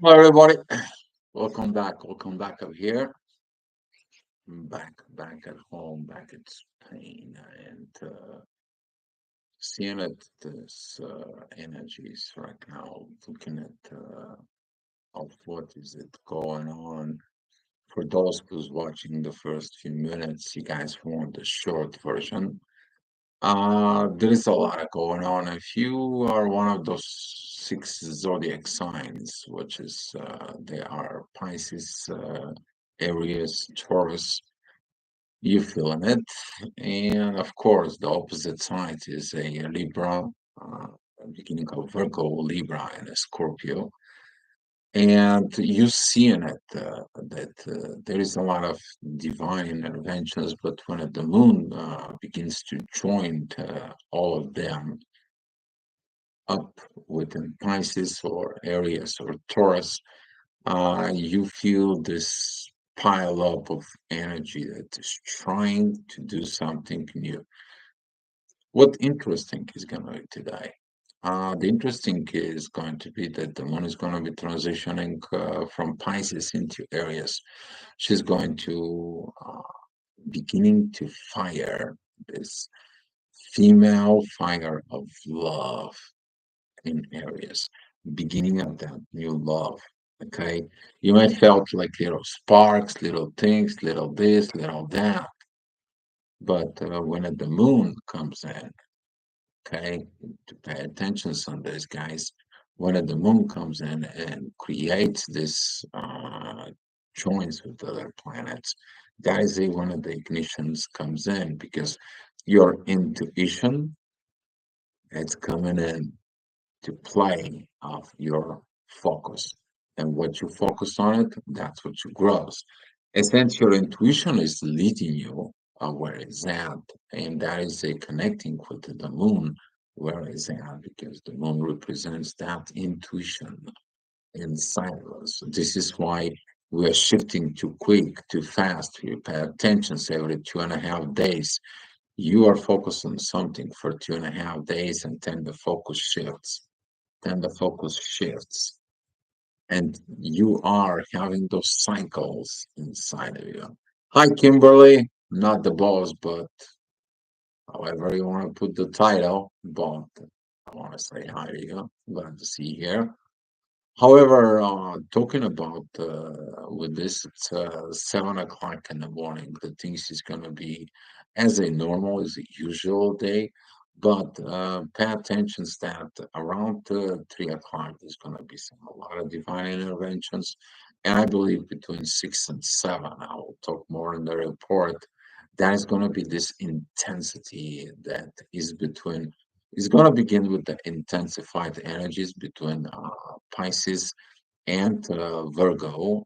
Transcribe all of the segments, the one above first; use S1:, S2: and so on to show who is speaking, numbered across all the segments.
S1: Hello, everybody. Welcome back. Welcome back up here. Back at home, back at Spain, and seeing at this energies right now. Looking at of what is it going on. For those who's watching the first few minutes, you guys want the short version. There is a lot going on. If you are one of those six zodiac signs, which is they are Pisces, Aries, Taurus, you feeling it. And of course, the opposite side is a Libra, beginning of Virgo, Libra, and a Scorpio. And you're seeing it that there is a lot of divine interventions, but when the moon begins to join all of them up within Pisces or Aries or Taurus, you feel this pile up of energy that is trying to do something new. What interesting is going to be today? The interesting is going to be that the moon is going to be transitioning from Pisces into Aries. She's going to beginning to fire this female fire of love in Aries, beginning of that new love. Okay, you might felt like little sparks, little things, little this, little that, but when the moon comes in, okay, to pay attention on this, guys. When the moon comes in and creates this joins with other planets, that is one of the ignitions comes in because your intuition it's coming in to play of your focus. And what you focus on it, that's what you grows. And since your intuition is leading you where it's at, and that is a connecting with the moon, where it's at, because the moon represents that intuition inside of us. This is why we are shifting too quick, too fast. We pay attention every 2.5 days. You are focused on something for 2.5 days, and then the focus shifts. Then the focus shifts, and you are having those cycles inside of you. Hi, Kimberly. Not the boss, but however you want to put the title. But I want to say hi to you. Glad to see you here. However, talking about with this, it's 7 o'clock in the morning. The things is going to be as a normal, as a usual day, but pay attention that around 3 o'clock there's going to be a lot of divine interventions, and I believe between 6 and 7, I will talk more in the report. That is going to be this intensity that is between. It's going to begin with the intensified energies between Pisces and Virgo.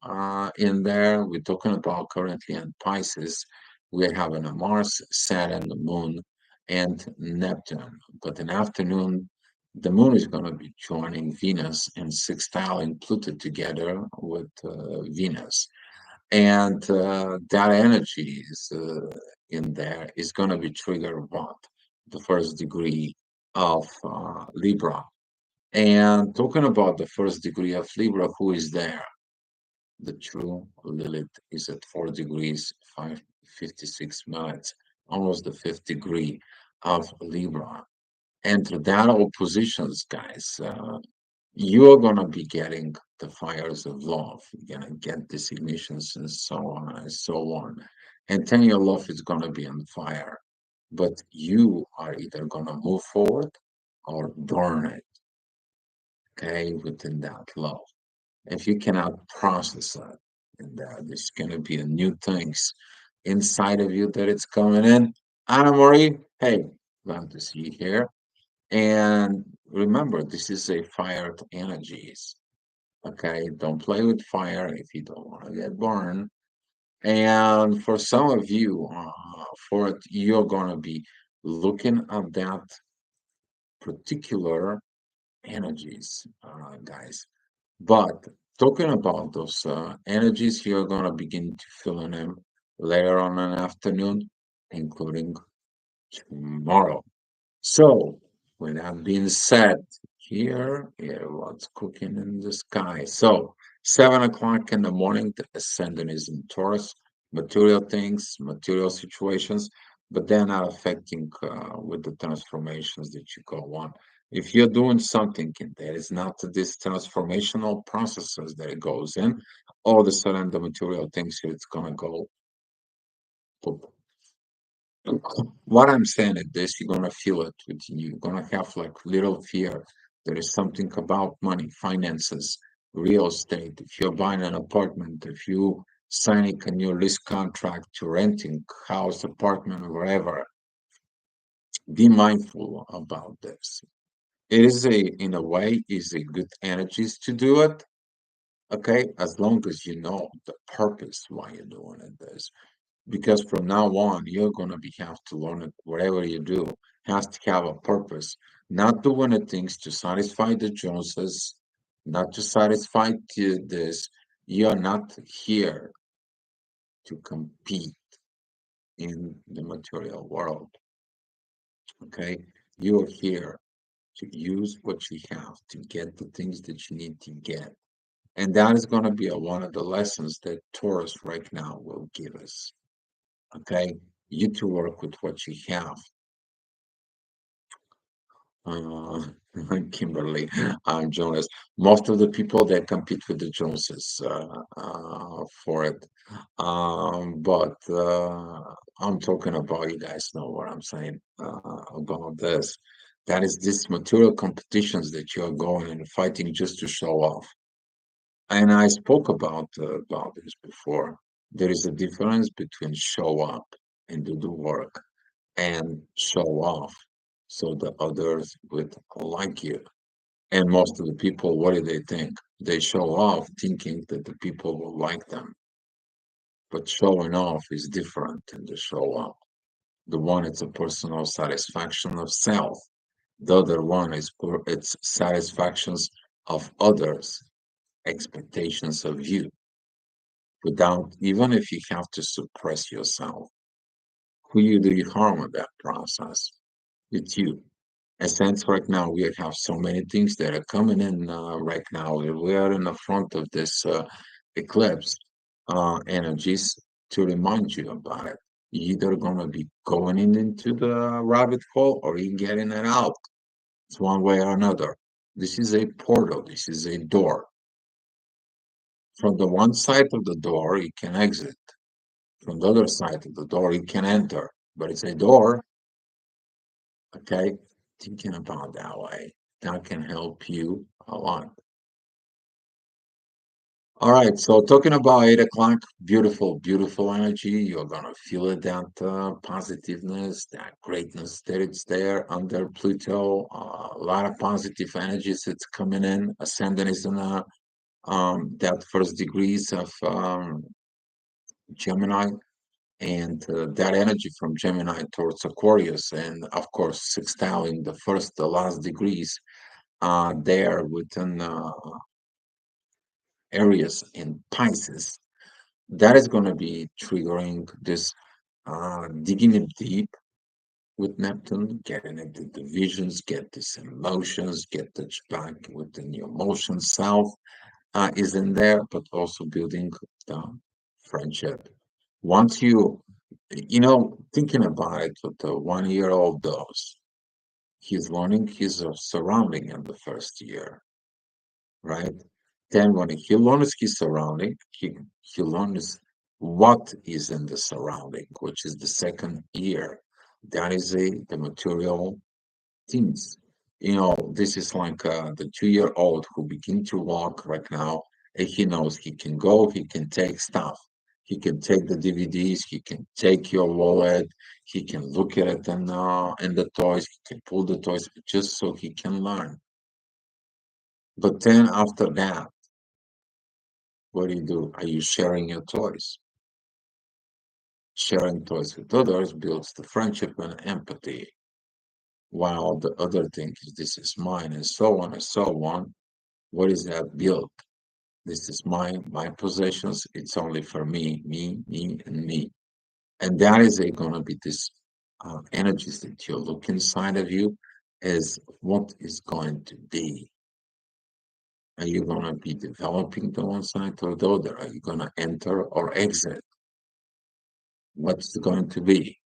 S1: In there, we're talking about currently in Pisces, we're having a Mars, Saturn, the Moon, and Neptune. But in afternoon, the Moon is going to be joining Venus and sextiling Pluto together with Venus. And that energy is in there is going to be triggered what? The first degree of Libra. And talking about the first degree of Libra, who is there? The true Lilith is at 4 degrees, 56 minutes, almost the fifth degree of Libra. And to that oppositions, guys, you are going to be getting the fires of love. You're going to get these ignitions and so on and so on. And then your love is going to be on fire. But you are either going to move forward or burn it, okay, within that love. If you cannot process that, and there's going to be a new things inside of you that it's coming in. Anna Marie, hey, glad to see you here. And remember, this is a fired energies. Okay, don't play with fire if you don't want to get burned. And for some of you, for it, you're going to be looking at that particular energies, guys. But talking about those energies, you're going to begin to fill in them later on in the afternoon, including tomorrow. So, with that being said, here what's cooking in the sky. So, 7 o'clock in the morning, the ascendant is in Taurus, material things, material situations, but they're not affecting with the transformations that you go on. If you're doing something and there is not this transformational processes that it goes in, all of a sudden the material things it's gonna go. What I'm saying is this, you're gonna feel it within you. You're gonna have like little fear. There is something about money, finances, real estate. If you're buying an apartment, if you signing a new lease contract to renting house, apartment, or wherever, be mindful about this. It is in a way, is a good energies to do it. Okay, as long as you know the purpose why you're doing it. This because from now on you're gonna be have to learn it whatever you do has to have a purpose, not doing the things to satisfy the Joneses, not to satisfy this. You're not here to compete in the material world. Okay, you're here to use what you have to get the things that you need to get, and that is going to be one of the lessons that Taurus right now will give us. Okay, you to work with what you have. Uh, Kimberly, Jonas. Most of the people that compete with the Joneses for it, but I'm talking about you guys know what I'm saying about this. That is this material competitions that you're going and fighting just to show off. And I spoke about this before. There is a difference between show up and do the work and show off so the others would like you. And most of the people, what do they think? They show off thinking that the people will like them. But showing off is different than the show up. The one it's a personal satisfaction of self. The other one is it's satisfactions of others, expectations of you, without even if you have to suppress yourself. Who you do you harm in that process? It's you. A sense right now we have so many things that are coming in right now. We are in the front of this eclipse energies to remind you about it. You're either gonna be going into the rabbit hole or you getting it out. It's one way or another. This is a portal. This is a door. From the one side of the door, you can exit. From the other side of the door, you can enter. But it's a door. Okay, thinking about that way, that can help you a lot. All right, so talking about 8 o'clock, beautiful, beautiful energy. You're gonna feel it, that positiveness, that greatness that it's there under Pluto. A lot of positive energies that's coming in. Ascendant is in that first degrees of Gemini, and that energy from Gemini towards Aquarius, and of course, sextiling the first, the last degrees there within areas in Pisces. That is going to be triggering this digging it deep with Neptune, getting into the visions, get these emotions, get touch back within your emotion self is in there, but also building the friendship. Once thinking about it, what the 1 year old does, he's learning his surrounding in the first year, right? Then when he learns his surrounding, he learns what is in the surrounding, which is the second year. That is the material things. This is like the 2 year old who begin to walk right now, and he knows he can go, he can take stuff. He can take the DVDs, he can take your wallet, he can look at it and the toys, he can pull the toys just so he can learn. But then after that, what do? Are you sharing your toys? Sharing toys with others builds the friendship and empathy, while the other thing is this is mine and so on and so on. What is that built? This is my possessions. It's only for me, and me. And that is going to be this energies that you look inside of you is what is going to be. Are you going to be developing the one side or the other? Are you going to enter or exit? What's it going to be?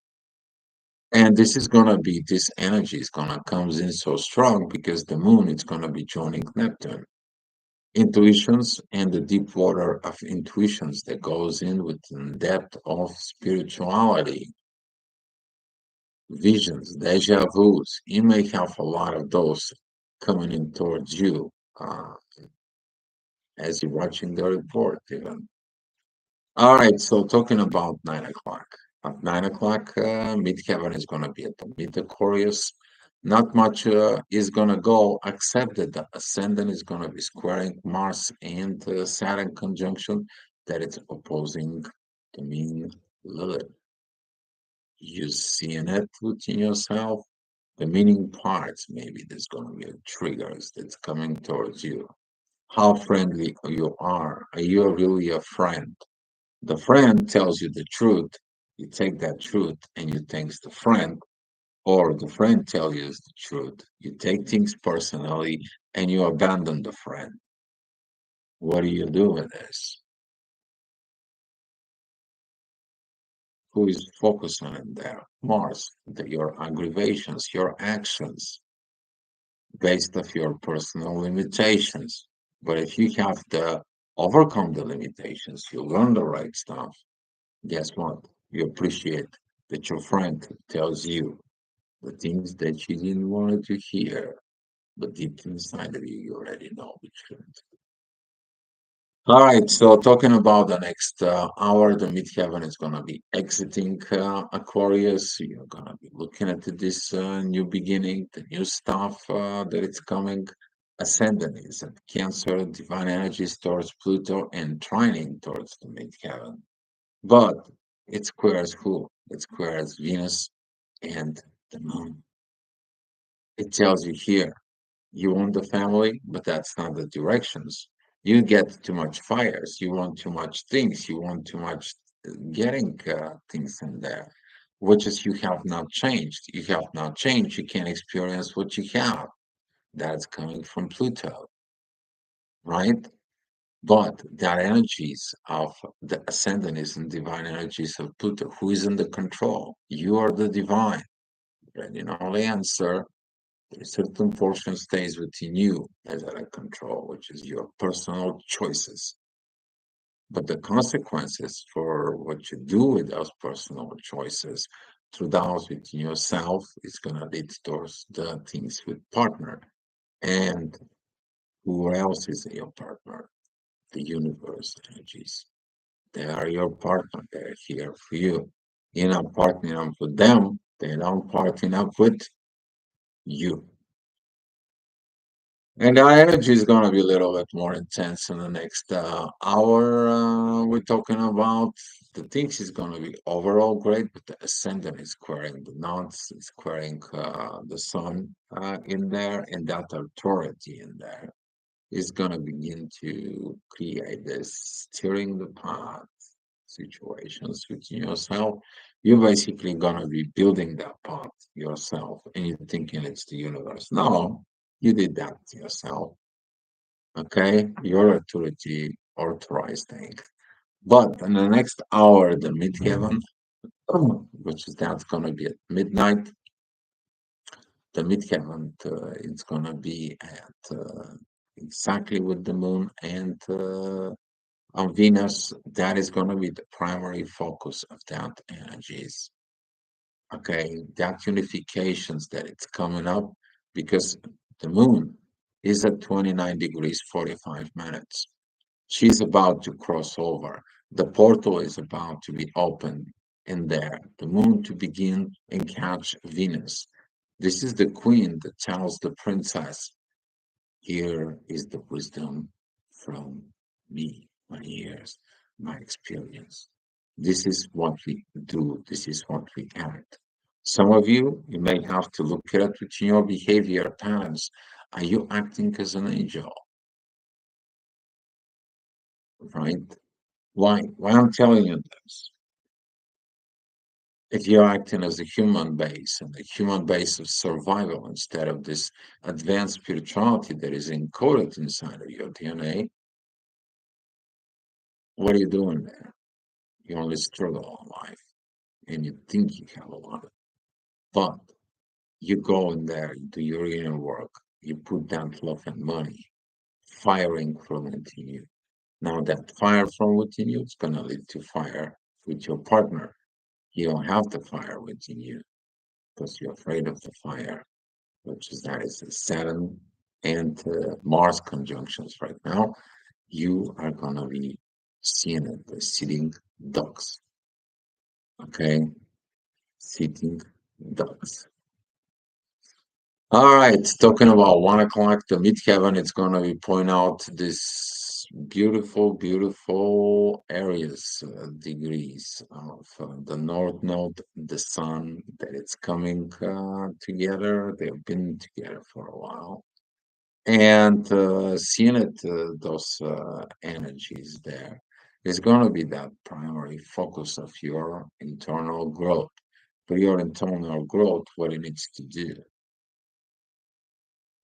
S1: And this is going to be, this energy is going to comes in so strong because the moon is going to be joining Neptune. Intuitions and the deep water of intuitions that goes in with the depth of spirituality, visions, deja vus. You may have a lot of those coming in towards you as you're watching the report, even. All right, so talking about 9 o'clock. At 9 o'clock, midheaven is going to be at the mid Aquarius. Not much is going to go, except that the ascendant is going to be squaring Mars and Saturn conjunction, that it's opposing the mean Lilith. You seeing it within yourself? The meaning parts, maybe there's going to be triggers that's coming towards you. How friendly you are. Are you really a friend? The friend tells you the truth. You take that truth and you thanks the friend, or the friend tells you the truth. You take things personally and you abandon the friend. What do you do with this? Who is focusing on there? Mars, your aggravations, your actions, based of your personal limitations. But if you have to overcome the limitations, you learn the right stuff, guess what? You appreciate that your friend tells you the things that you didn't want to hear, but deep inside of you, you already know the truth. All right, so talking about the next hour, the midheaven is going to be exiting Aquarius. You're going to be looking at this new beginning, the new stuff that it's coming. Ascendant is at Cancer, divine energies towards Pluto, and trining towards the midheaven. But it squares who? It squares Venus and the moon. It tells you here, you want the family, but that's not the directions. You get too much fires. You want too much things. You want too much getting things in there, which is you have not changed. You have not changed. You can't experience what you have. That's coming from Pluto, right? But that energies of the ascendant is in divine energies of Pluto. Who is in the control? You are the divine. And you know the answer. A certain portion stays within you as a control, which is your personal choices. But the consequences for what you do with those personal choices through those within yourself is going to lead towards the things with partner. And who else is your partner? The universe energies. They are your partner. They're here for you. You're not partnering up with them. They don't partner up with you. And our energy is going to be a little bit more intense in the next hour. We're talking about the things is going to be overall great, but the ascendant is squaring the knots, it's squaring the sun in there, and that authority in there is going to begin to create this steering the path situations within yourself. You're basically going to be building that path yourself, and you're thinking it's the universe. No, you did that yourself. Okay, your authority authorized thing. But in the next hour, the midheaven, which is that's going to be at midnight, the midheaven it's going to be at exactly with the moon and on Venus. That is going to be the primary focus of that energies. Okay, that unifications that it's coming up because the moon is at 29 degrees 45 minutes. She's about to cross over. The portal is about to be opened in there. The moon to begin and catch Venus. This is the queen that tells the princess, here is the wisdom from me, my years, my experience. This is what we do. This is what we act. Some of you, you may have to look at it with your behavior patterns. Are you acting as an angel? Right? Why? Why I'm telling you this? If you're acting as a human base and a human base of survival instead of this advanced spirituality that is encoded inside of your DNA, what are you doing there? You only struggle in life and you think you have a lot. But you go in there, you do your inner work, you put down love and money, firing from within you. Now that fire from within you is gonna lead to fire with your partner. You don't have the fire within you because you're afraid of the fire, which is that is Saturn and Mars conjunctions right now. You are gonna be seeing it, the sitting ducks. Okay, sitting ducks. All right, talking about 1 o'clock, the midheaven, it's going to be point out this beautiful, beautiful areas, degrees of the north node, the sun, that it's coming together. They've been together for a while. And seeing it, those energies there is going to be that primary focus of your internal growth. For your internal growth, what it needs to do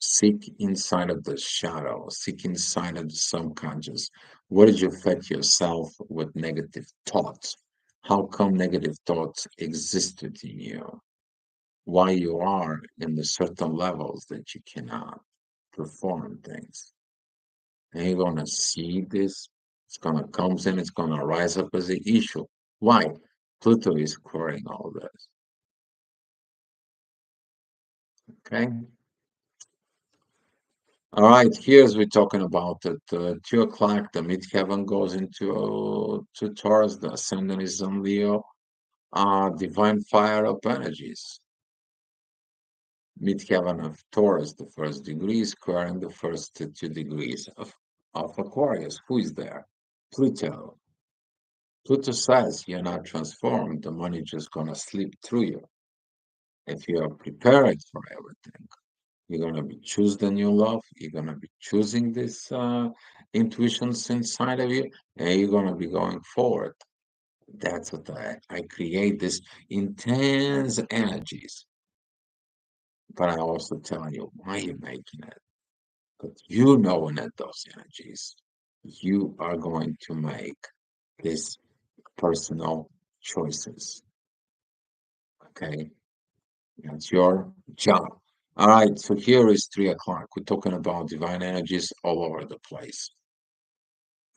S1: seek inside of the shadow, seek inside of the subconscious. What did you fed yourself with negative thoughts? How come negative thoughts existed in you? Why you are in the certain levels that you cannot perform things? And you're gonna see this. It's gonna come in. It's gonna rise up as an issue. Why? Pluto is squaring all this. Okay. All right, here's we're talking about at 2 o'clock. The midheaven goes into to Taurus. The ascendant is on Leo. Divine fire up energies. Midheaven of Taurus, the first degree, squaring the first 2 degrees of Aquarius. Who is there? Pluto. Pluto says you're not transformed. The money just gonna slip through you if you are prepared for everything. You're going to be choosing the new love. You're going to be choosing this intuitions inside of you, and you're going to be going forward. That's what I create this intense energies. But I also tell you why you're making it. But you knowing that those energies, you are going to make these personal choices. Okay. That's your job. All right, so here is 3 o'clock. We're talking about divine energies all over the place.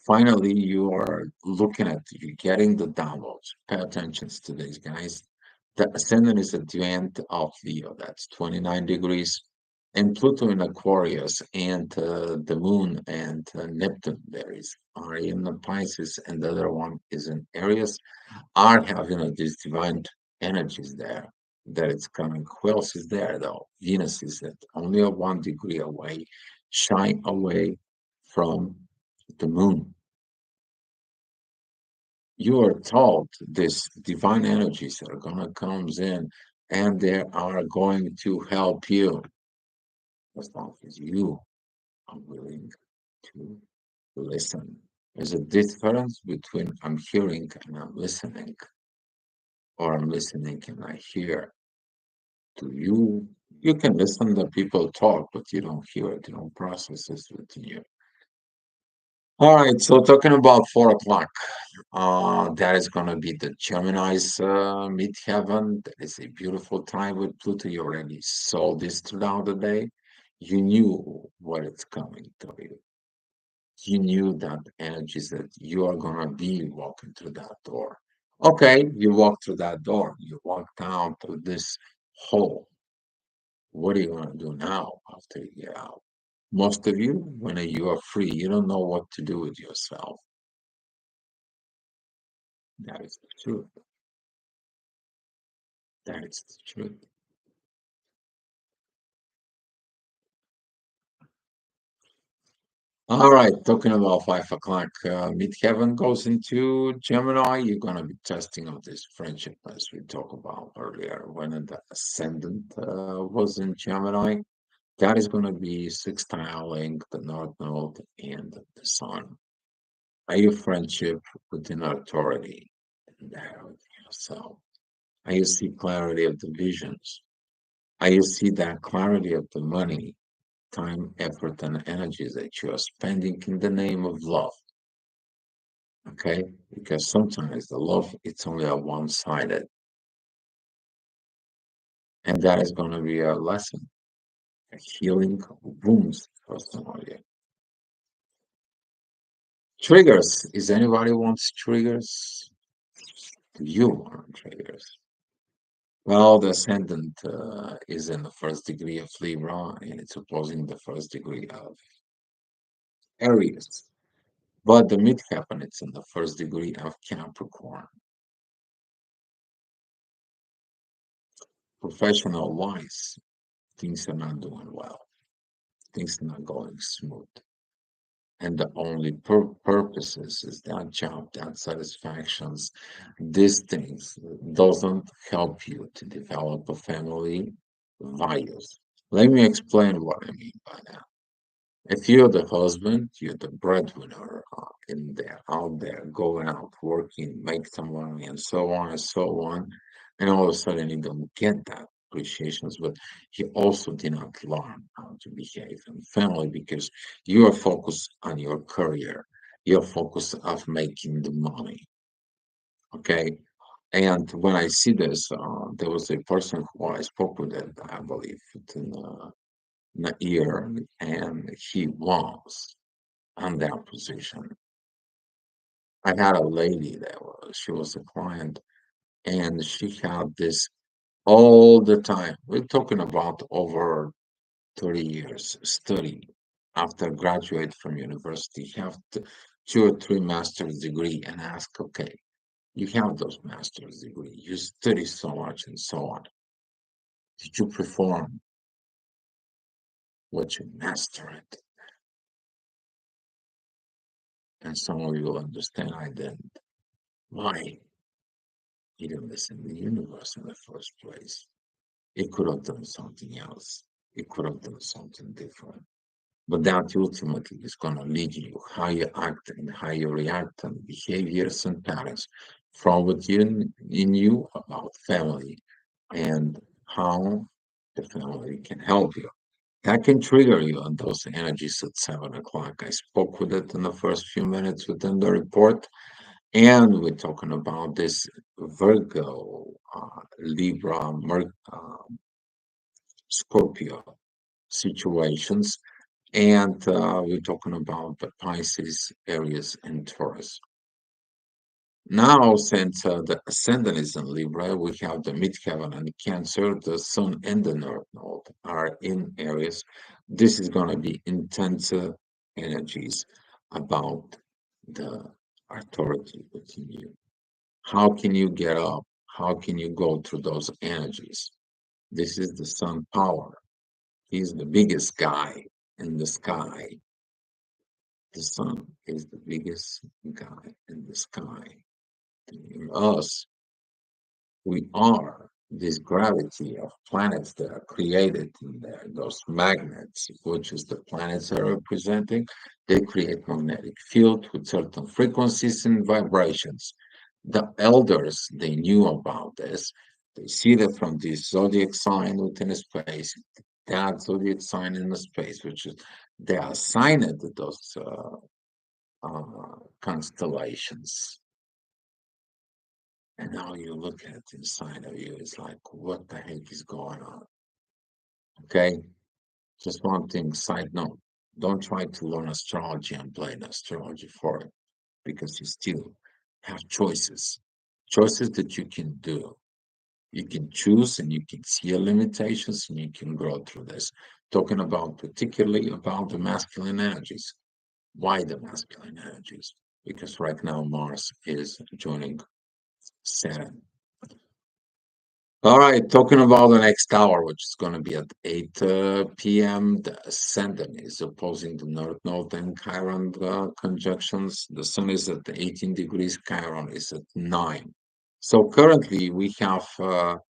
S1: Finally, you are looking at, you're getting the downloads. Pay attention to these guys. The ascendant is at the end of Leo, that's 29 degrees, and Pluto in Aquarius, and the moon and Neptune there is are in the Pisces, and the other one is in Aries, are having these divine energies there that it's coming. Who else is there though? Venus is at only a 1 degree away, shy away from the moon. You are told these divine energies that are gonna come in and they are going to help you as long as you are willing to listen. There's a difference between I'm hearing and I'm listening, or I'm listening and I hear. To you, you can listen to people talk, but you don't hear it, you don't process it within you. All right, so talking about 4 o'clock, that is going to be the Gemini's midheaven. That is a beautiful time with Pluto. You already saw this throughout the day. You knew what it's coming to you. You knew that energies that you are going to be walking through that door. Okay, you walk through that door. You walk down to this hole. What are you going to do now after you get out? Most of you, when you are free, you don't know what to do with yourself. That is the truth. That is the truth. All right, talking about 5 o'clock, midheaven goes into Gemini. You're going to be testing of this friendship as we talked about earlier. When the ascendant was in Gemini, that is going to be sextiling the North Node and the Sun. Are you friendship with an authority? That of yourself. Are you see clarity of the visions? Are you see that clarity of the money, time, effort, and energy that you are spending in the name of love? Okay, because sometimes the love it's only a one-sided, and that is going to be a lesson, a healing wounds personally. Triggers. Is anybody wants triggers? Do you want triggers? Well, the ascendant is in the first degree of Libra, and it's opposing the first degree of Aries. But the midheaven, it's in the first degree of Capricorn. Professional wise, things are not doing well. Things are not going smooth. And the only purposes is that job, that satisfactions, these things doesn't help you to develop a family values. Let me explain what I mean by that. If you're the husband, you're the breadwinner in there, out there, going out, working, make some money, and so on and so on. And all of a sudden, you don't get that appreciations, but you also did not learn how to behave in family because you are focused on your career. You're focused of making the money. Okay. And when I see this, there was a person who I spoke with it, I believe, in the year, and he was on that position. I had a lady that she was a client, and she had this all the time. We're talking about over 30 years study after graduate from university, have two or three master's degree, and ask, okay, you have those master's degree, you study so much and so on. Did you perform what you mastered? And some of you will understand I didn't. Why? He didn't listen to the universe in the first place. It could have done something else. It could have done something different. But that ultimately is going to lead you how you act and how you react and behaviors and patterns from within in you about family and how the family can help you. That can trigger you on those energies at 7 o'clock. I spoke with it in the first few minutes within the report. And we're talking about this Virgo, Libra, Scorpio situations. And we're talking about the Pisces, Aries, and Taurus. Now, since the ascendant is in Libra, we have the midheaven and Cancer, the Sun and the North Node are in Aries. This is going to be intensive energies about the authority within you. How can you get up? How can you go through those energies? This is the sun power. He's the biggest guy in the sky. The sun is the biggest guy in the sky. In us, we are this gravity of planets that are created in there, those magnets, which is the planets are representing, they create magnetic field with certain frequencies and vibrations. The elders, they knew about this. They see that from this zodiac sign within a space, that zodiac sign in the space, which is they are assigned to those constellations. And now you look at inside of you, it's like, what the heck is going on? Okay, just one thing, side note, don't try to learn astrology and blame astrology for it because you still have choices that you can do. You can choose and you can see your limitations and you can grow through this. Talking about particularly about the masculine energies. Why the masculine energies? Because right now Mars is joining Saturn. All right, talking about the next hour, which is going to be at 8 p.m. The ascendant is opposing the North Node and Chiron conjunctions. The Sun is at 18 degrees, Chiron is at 9. So currently we have the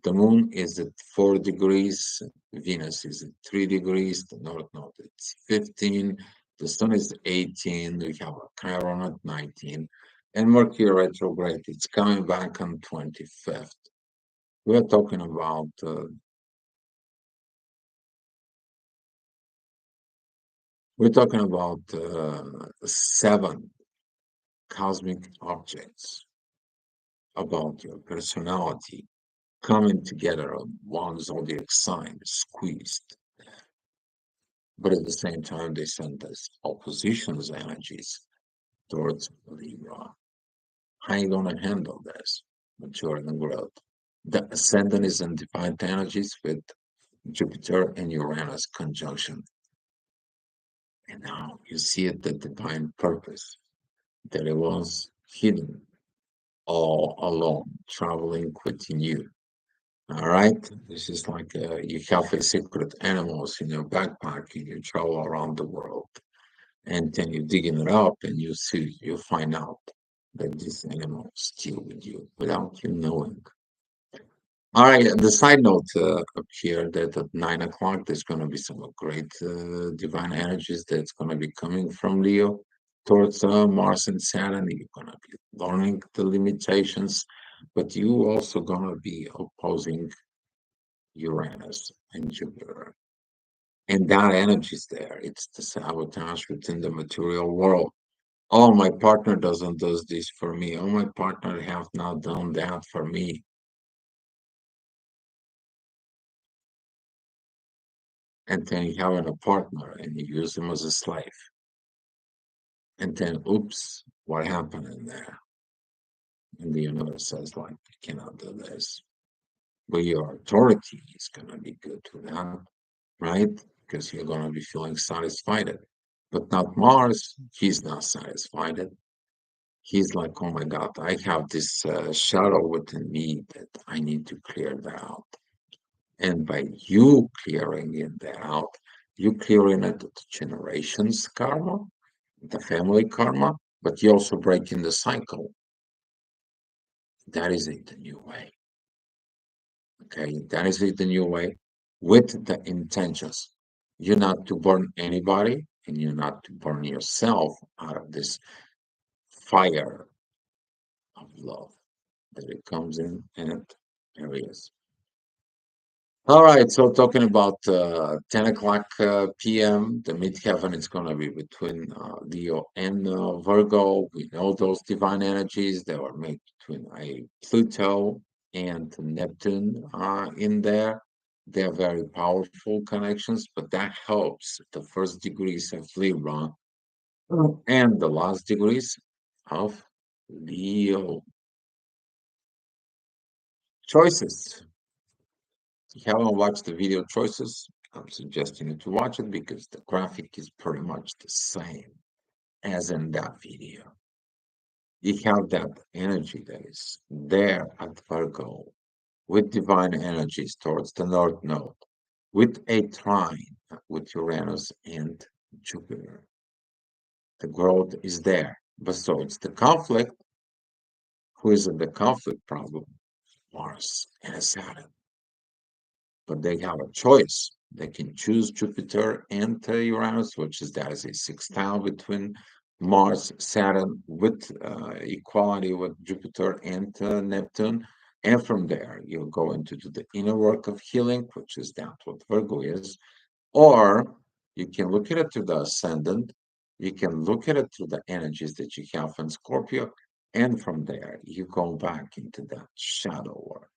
S1: Moon is at 4 degrees, Venus is at 3 degrees, the North Node is 15, the Sun is 18, we have a Chiron at 19, and Mercury retrograde, it's coming back on 25th. We are talking about seven cosmic objects about your personality coming together on one zodiac sign, squeezed. But at the same time, they send us oppositions energies towards Libra. How are you going to handle this? Mature and growth. The ascendant is in divine energies with Jupiter and Uranus conjunction. And now you see it, the divine purpose that it was hidden all along, traveling within you. All right. This is like you have a secret animals in your backpack and you travel around the world. And then you digging it up and you find out that this animal is still with you without you knowing. All right, the side note up here that at 9 o'clock there's going to be some great divine energies that's going to be coming from Leo towards Mars and Saturn. You're going to be learning the limitations, but you also going to be opposing Uranus and Jupiter. And that energy is there. It's the sabotage within the material world. Oh, my partner doesn't does this for me. Oh, my partner have not done that for me. And then you have a partner and you use him as a slave. And then, oops, what happened in there? And the universe says, like, you cannot do this. But your authority is going to be good to that, right? Because you're going to be feeling satisfied. But not Mars. He's not satisfied. He's like, oh my God, I have this shadow within me that I need to clear that out. And by you clearing it out, you clearing it the generations karma, the family karma, but you also breaking the cycle. That is it the new way. Okay, that is it the new way with the intentions. You're not to burn anybody and you're not to burn yourself out of this fire of love that it comes in and areas. All right, so talking about 10 o'clock p.m., the midheaven is going to be between Leo and Virgo. We know those divine energies. They were made between a Pluto and Neptune in there. They're very powerful connections, but that helps the first degrees of Libra and the last degrees of Leo. Choices. If you haven't watched the video choices, I'm suggesting you to watch it because the graphic is pretty much the same as in that video. You have that energy that is there at Virgo with divine energies towards the North Node, with a trine with Uranus and Jupiter. The growth is there. But so it's the conflict. Who is in the conflict problem? Mars and Saturn. But they have a choice. They can choose Jupiter and Uranus, which is that is a sextile between Mars, Saturn, with equality with Jupiter and Neptune. And from there, you'll go into the inner work of healing, which is that what Virgo is. Or you can look at it through the ascendant. You can look at it through the energies that you have in Scorpio. And from there, you go back into that shadow work.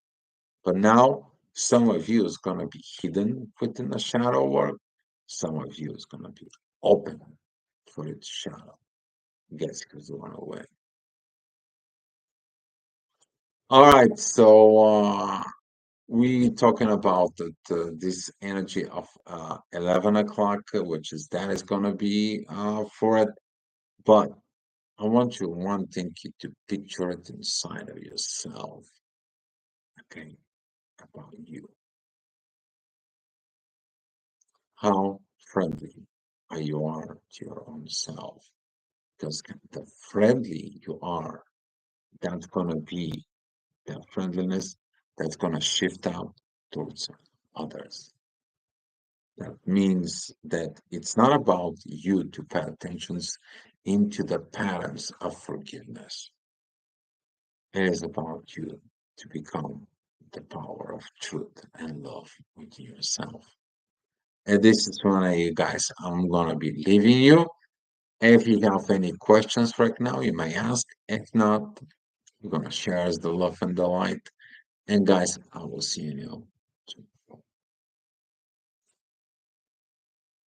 S1: But now, some of you is going to be hidden within the shadow work. Some of you is going to be open for its shadow. Guess who's the one away? All right, so we talking about this energy of 11 o'clock, which is that is going to be for it. But I want you one thing to picture it inside of yourself, okay, about you. How friendly you are to your own self. Because the friendly you are, that's going to be that friendliness that's going to shift out towards others. That means that it's not about you to pay attention into the patterns of forgiveness. It is about you to become the power of truth and love within yourself. And this is one of you guys. I'm gonna be leaving you. If you have any questions right now, you may ask. If not, we're gonna share the love and the light. And guys, I will see you.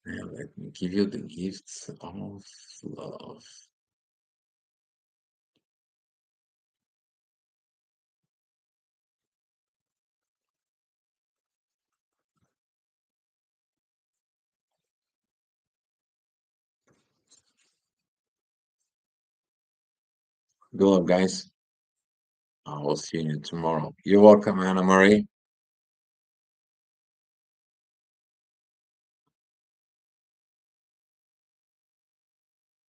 S1: And let me give you the gifts of love. Good luck, guys. I will see you tomorrow. You're welcome, Anna Marie.